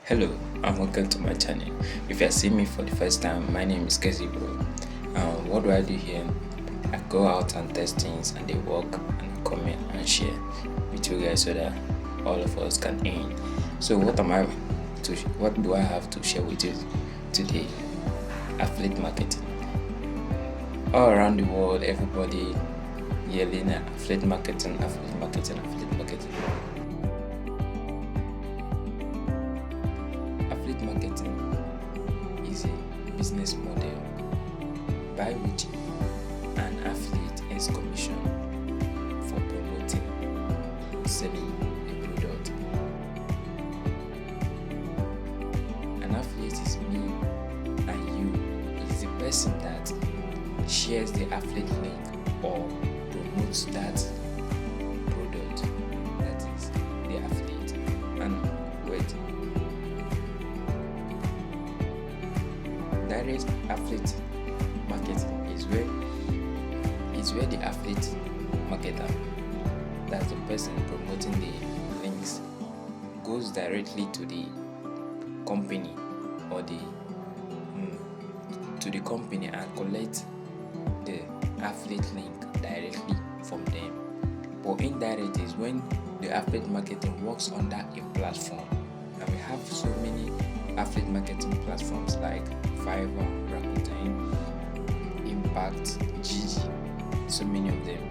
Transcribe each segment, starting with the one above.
Hello and welcome to my channel. If you are seeing me for the first time, my name is Kezi Bro. What do I do here? I go out and test things and they work and comment and share with you guys so that all of us can earn. So what do I have to share with you today? Affiliate marketing. All around the world, everybody yelling at affiliate marketing, affiliate marketing, affiliate marketing. Affiliate marketing is a business model by which an affiliate earns commission for promoting, selling a product. An affiliate is me and you. It is the person that shares the affiliate link or promotes that product. That is the affiliate. And wait. Direct affiliate marketing is where the affiliate marketer, that's the person promoting the links, goes directly to the company or to the company and collects the affiliate link directly from them. But indirect is when the affiliate marketing works under a platform, and we have so many affiliate marketing platforms like Fiverr, Rakuten, Impact, Gigi, so many of them.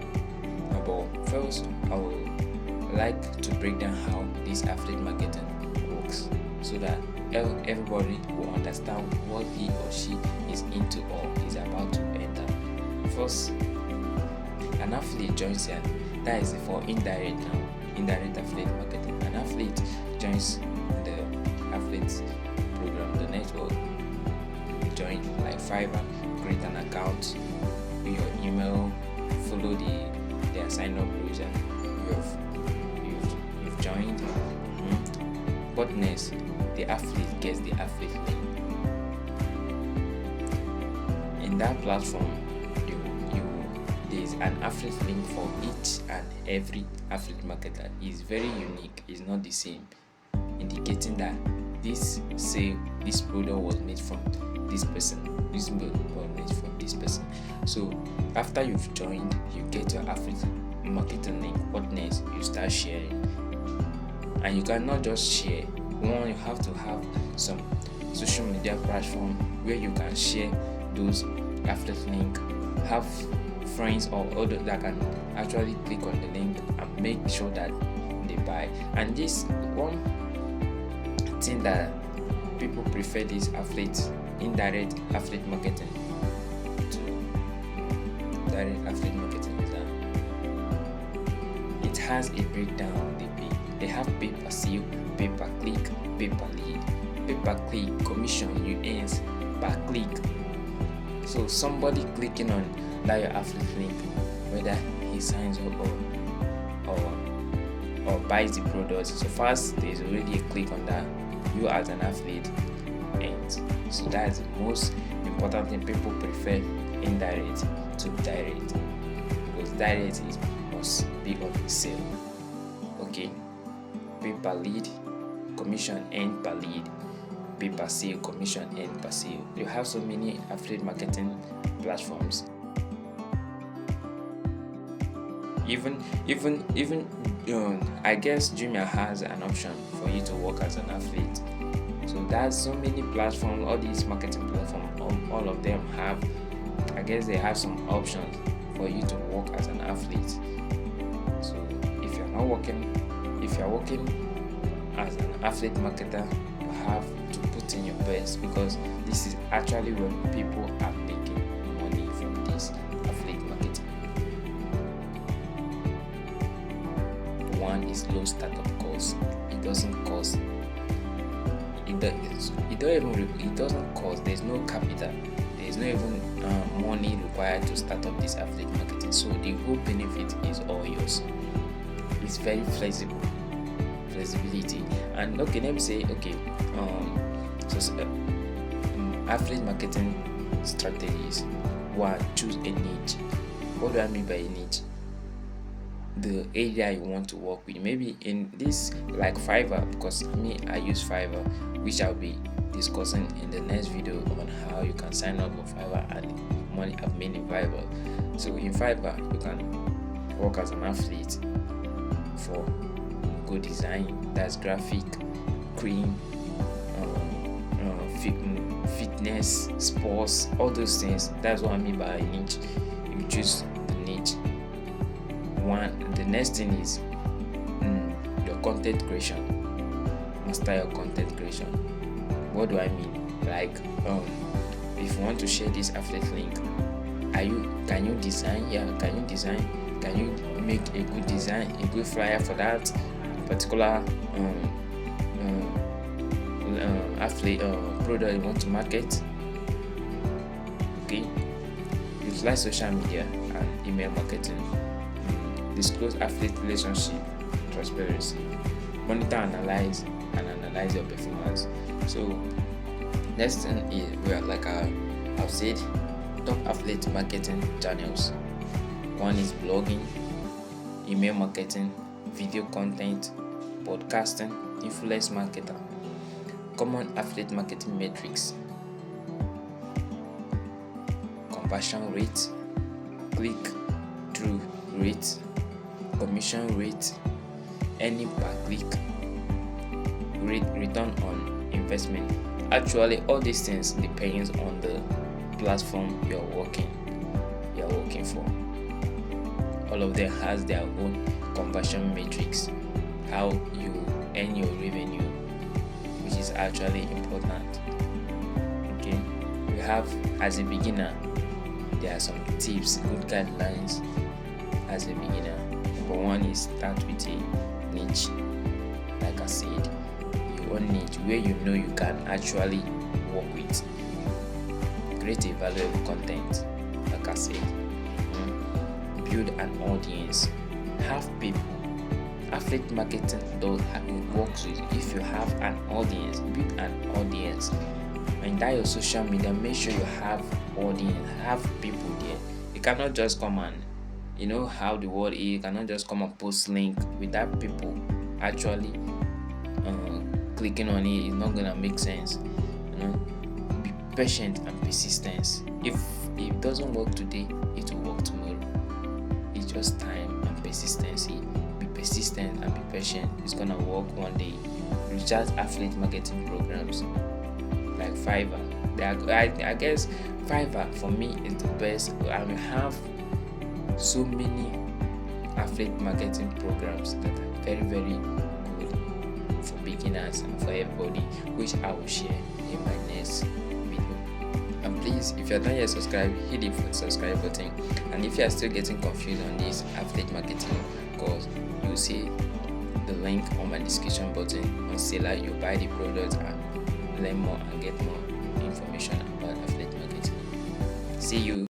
But first, I would like to break down how this affiliate marketing works so that everybody will understand what he or she is into or is about to enter. First, an affiliate joins in. That is for indirect affiliate marketing. An affiliate joins the affiliate program, the network. Join like Fiverr, create an account with your email, follow their sign up rules, and you've joined. But next, the affiliate gets the affiliate link. In that platform, there is an affiliate link for each and every affiliate marketer. Is very unique, is not the same, indicating that this product was made from this person, this product was made from this person. So after you've joined, you get your affiliate marketing link. What next? You start sharing, and you cannot just share. One, you have to have some social media platform where you can share those affiliate link, have friends or others that can actually click on the link and make sure that they buy. And this one thing that people prefer this indirect affiliate marketing to direct affiliate marketing is that it has a breakdown. They have pay per sale, pay per click, pay per lead. Pay per click commission you earn per click. So somebody clicking on that your affiliate link, whether he signs up or buys the product, so fast there's already a click on that, you as an affiliate ends. So that's the most important thing. People prefer indirect to direct, because direct must be on the sale. Okay, pay per lead, commission earned per lead. Pay per sale, commission earned per sale. You have so many affiliate marketing platforms. Even I guess Jumia has an option for you to work as an affiliate. So that's so many platforms. All these marketing platforms, all of them have. I guess they have some options for you to work as an affiliate. So if you're working as an affiliate marketer, you have to put in your best, because this is actually where people are making money from this affiliate marketing. One is low startup cost. It doesn't cost. It doesn't cost. There's no capital. There's no even money required to start up this affiliate marketing. So the whole benefit is all yours. It's very flexibility. And okay, let me say affiliate marketing strategies. One, choose a niche. What do I mean by a niche? the area you want to work with. Maybe in this, like Fiverr, because me, I use Fiverr, which I'll be discussing in the next video on how you can sign up for Fiverr and money I've made in Fiverr. So in Fiverr, you can work as an affiliate for good design, that's graphic, cream, fitness, sports, all those things. That's what I mean by niche. You choose the niche. The next thing is your content creation. Master your content creation. What do I mean? Like if you want to share this affiliate link, can you design? Yeah, can you design? Can you make a good design, a good flyer for that particular affiliate product you want to market? Okay, utilize social media and email marketing. Disclose affiliate relationship, transparency. Monitor, analyze your performance. So next thing is, we are like I've said, top affiliate marketing channels. One is blogging, email marketing, video content, podcasting, influence marketer. Common affiliate marketing metrics: conversion rate, click-through rate, commission rate, earning per click, return on investment. Actually, all these things depends on the platform you're working for. All of them has their own conversion metrics, how you earn your revenue, which is actually important. Okay, we have, as a beginner, there are some tips, good guidelines as a beginner. Number one is start with a niche. Like I said, your own niche where you know you can actually work with. Create a valuable content. Like I said, build an audience. Have people. Affiliate marketing works with, if you have an audience, build an audience. And that your social media, make sure you have audience, have people there. You cannot just come and, you know how the world is, you cannot just come and post link without people actually clicking on it. It's not gonna make sense. Be patient and persistence. If it doesn't work today, it will work tomorrow. It's just time and persistency. Be persistent and be patient. It's gonna work one day. Recharge affiliate marketing programs like Fiverr. I guess Fiverr for me is the best. I will have so many affiliate marketing programs that are very, very good for beginners and for everybody, which I will share in my next video. And please, if you're not yet subscribed, hit the subscribe button. And if you are still getting confused on this affiliate marketing course, you'll see the link on my description button. On Seller, you buy the product and learn more and get more information about affiliate marketing. See you.